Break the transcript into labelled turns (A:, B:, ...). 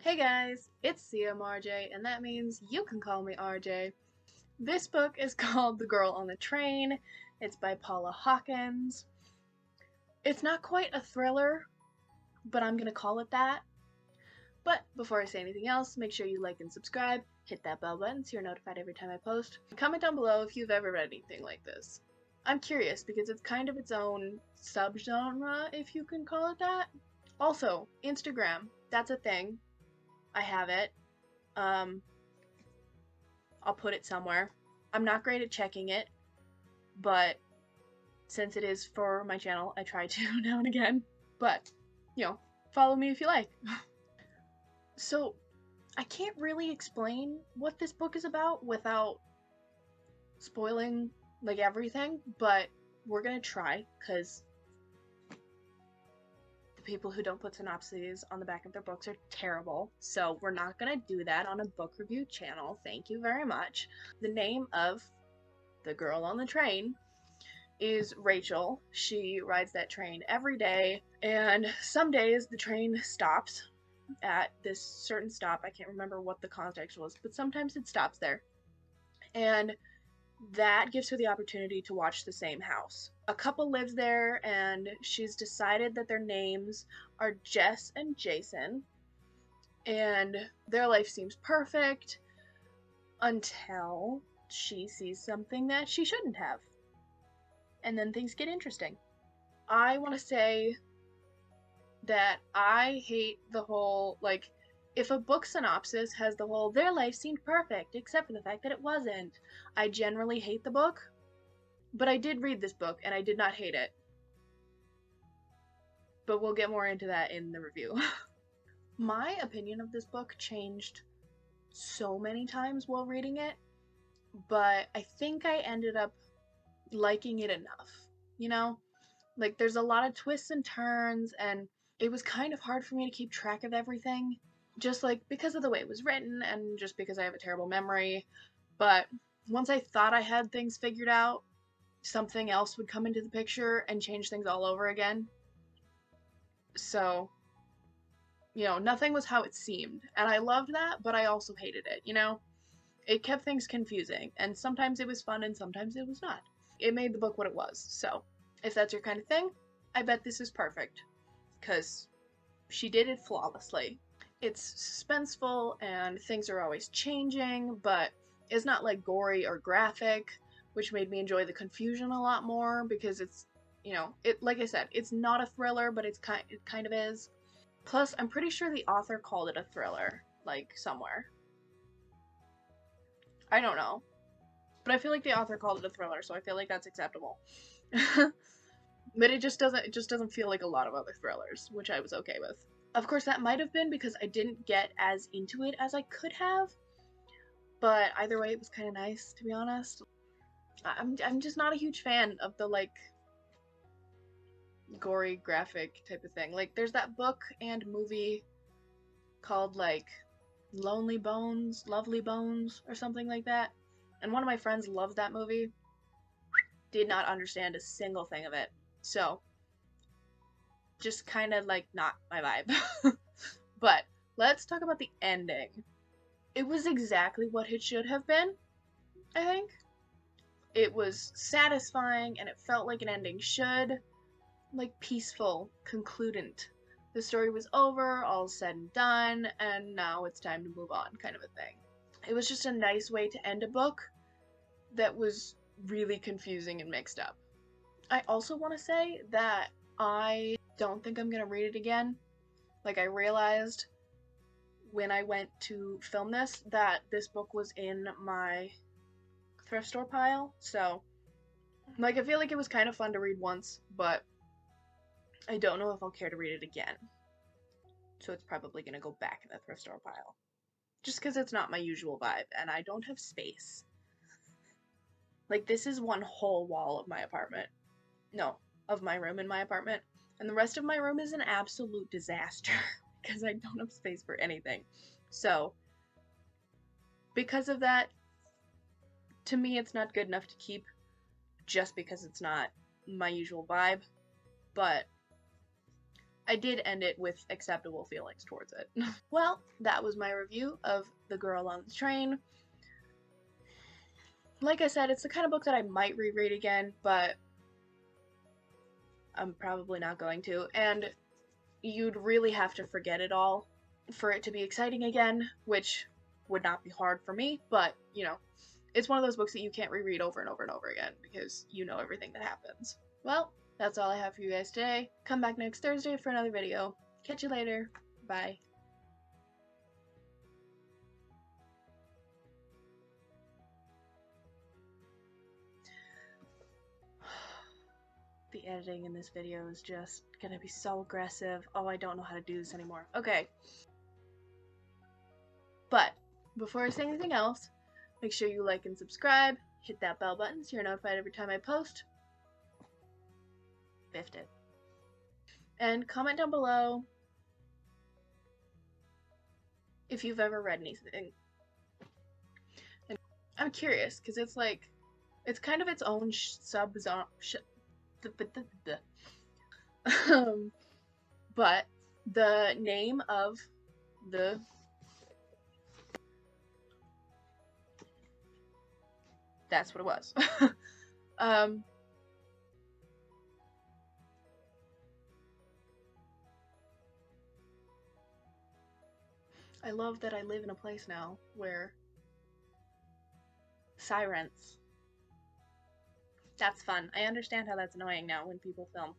A: Hey guys, it's CMRJ, and that means you can call me RJ. This book is called The Girl on the Train. It's by Paula Hawkins. It's not quite a thriller, but I'm gonna call it that. But before I say anything else, make sure you like and subscribe, hit that bell button so you're notified every time I post. Comment down below if you've ever read anything like this. I'm curious because it's kind of its own subgenre, if you can call it that. Also, Instagram, that's a thing. I have it. I'll put it somewhere. I'm not great at checking it, but since it is for my channel, I try to now and again. But, follow me if you like. So, I can't really explain what this book is about without spoiling, like, everything, but we're gonna try, because people who don't put synopses on the back of their books are terrible, so we're not gonna do that on a book review channel. Thank you very much. The name of the girl on the train is Rachel. She rides that train every day, and some days the train stops at this certain stop. I can't remember what the context was, but sometimes it stops there, and that gives her the opportunity to watch the same house. A couple lives there, and she's decided that their names are Jess and Jason, and their life seems perfect until she sees something that she shouldn't have. And then things get interesting. I want to say that I hate the whole, like, if a book synopsis has the whole, their life seemed perfect, except for the fact that it wasn't, I generally hate the book. But I did read this book, and I did not hate it. But we'll get more into that in the review. My opinion of this book changed so many times while reading it, but I think I ended up liking it enough, you know? Like, there's a lot of twists and turns, and it was kind of hard for me to keep track of everything, just like because of the way it was written and just because I have a terrible memory. But once I thought I had things figured out, something else would come into the picture and change things all over again. So, nothing was how it seemed, and I loved that, but I also hated it, It kept things confusing, and sometimes it was fun and sometimes it was not. It made the book what it was, so if that's your kind of thing, I bet this is perfect, because she did it flawlessly. It's suspenseful, and things are always changing, but it's not like gory or graphic, which made me enjoy the confusion a lot more, because it's, like I said, it's not a thriller, but it kind of is. Plus, I'm pretty sure the author called it a thriller, like, somewhere. I don't know. But I feel like the author called it a thriller, so I feel like that's acceptable. But it just doesn't feel like a lot of other thrillers, which I was okay with. Of course, that might have been because I didn't get as into it as I could have, but either way, it was kind of nice, to be honest. I'm just not a huge fan of the, like, gory, graphic type of thing. Like, there's that book and movie called, like, Lonely Bones, Lovely Bones, or something like that, and one of my friends loved that movie. Did not understand a single thing of it, so just kind of, like, not my vibe. But let's talk about the ending. It was exactly what it should have been, I think. It was satisfying, and it felt like an ending should. Like, peaceful, concludent. The story was over, all said and done, and now it's time to move on, kind of a thing. It was just a nice way to end a book that was really confusing and mixed up. I also want to say that I don't think I'm gonna read it again. Like, I realized when I went to film this that this book was in my thrift store pile, so, like, I feel like it was kind of fun to read once, but I don't know if I'll care to read it again. So it's probably gonna go back in the thrift store pile. Just because it's not my usual vibe, and I don't have space. Like, this is one whole wall of my apartment. No, of my room in my apartment. And the rest of my room is an absolute disaster, because I don't have space for anything. So, because of that, to me it's not good enough to keep, just because it's not my usual vibe. But I did end it with acceptable feelings towards it. Well, that was my review of The Girl on the Train. Like I said, it's the kind of book that I might reread again, but I'm probably not going to. And you'd really have to forget it all for it to be exciting again, which would not be hard for me, but, you know, it's one of those books that you can't reread over and over and over again because you know everything that happens. Well, that's all I have for you guys today. Come back next Thursday for another video. Catch you later. Bye. The editing in this video is just gonna be so aggressive. Oh, I don't know how to do this anymore. Okay. But before I say anything else, make sure you like and subscribe, hit that bell button so you're notified every time I post. Biffed it. And comment down below if you've ever read anything. And I'm curious, because it's like, it's kind of its own sub-genre. But the name of the that's what it was. I love that I live in a place now where sirens. That's fun. I understand how that's annoying now when people film.